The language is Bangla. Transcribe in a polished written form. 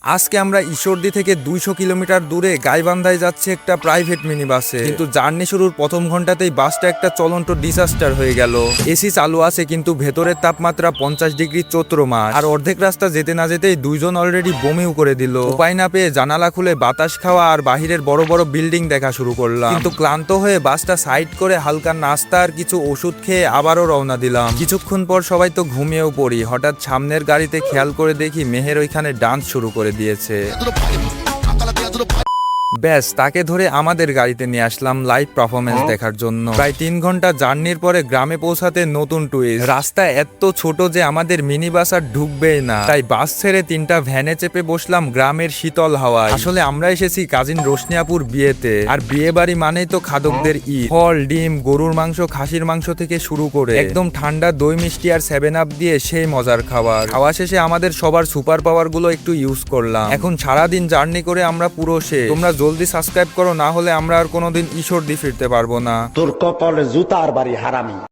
আজকে আমরা ঈশ্বরদী থেকে 200 কিলোমিটার দূরে গাইবান্ধায় যাচ্ছে একটা প্রাইভেট মিনি বাসে, কিন্তু জার্নি শুরুর প্রথম ঘন্টাতেই বাসটা একটা চলন্ত ডিসাস্টার হয়ে গেল। এসি চালু আছে কিন্তু ভেতরের তাপমাত্রা 50 ডিগ্রি চৈত্রমাস, আর অর্ধেক রাস্তা যেতে না যেতেই দুইজন অলরেডি বমিও করে দিল। উপায় না পেয়ে জানালা খুলে বাতাস খাওয়া আর বাহিরের বড় বড় বিল্ডিং দেখা শুরু করলাম, কিন্তু ক্লান্ত হয়ে বাসটা সাইড করে হালকা নাস্তা আর কিছু ওষুধ খেয়ে আবারও রওনা দিলাম। কিছুক্ষণ পর সবাই তো ঘুমিয়েও পড়ি, হঠাৎ সামনের গাড়িতে খেয়াল করে দেখি মেহের ওইখানে ডান্স শুরু করে দিয়েছে। ব্যাস, তাকে ধরে আমাদের গাড়িতে নিয়ে আসলাম লাইভ পারফরমেন্স দেখার জন্য। প্রায় 3 ঘন্টা জার্নির পরে গ্রামে পৌঁছাতে নতুন টুইস্ট। রাস্তা এত ছোট যে আমাদের মিনি বাস আর ঢুকবেই না, তাই বাস ছেড়ে 3টা ভ্যানে চেপে বসলাম গ্রামের শীতল হাওয়ায়। আসলে আমরা এসেছি কাজিন রোশনিয়াপুর বিয়েতে, আর বিয়ে বাড়ি মানেই তো খাদকদের ঈদ। ফল, ডিম, গরুর মাংস, খাসির মাংস থেকে শুরু করে একদম ঠান্ডা দই মিষ্টি আর 7 আপ দিয়ে সেই মজার খাবার। খাওয়া শেষে আমাদের সবার সুপার পাওয়ার গুলো একটু ইউজ করলাম। এখন সারাদিন জার্নি করে আমরা পুরো শেষ। তোমরা জলদি সাবস্ক্রাইব করো, না হলে আমরা আর কোনোদিন ঈশ্বরদী ফিরতে পারবো না। তোর কপালে জুতার বাড়ি হারামি।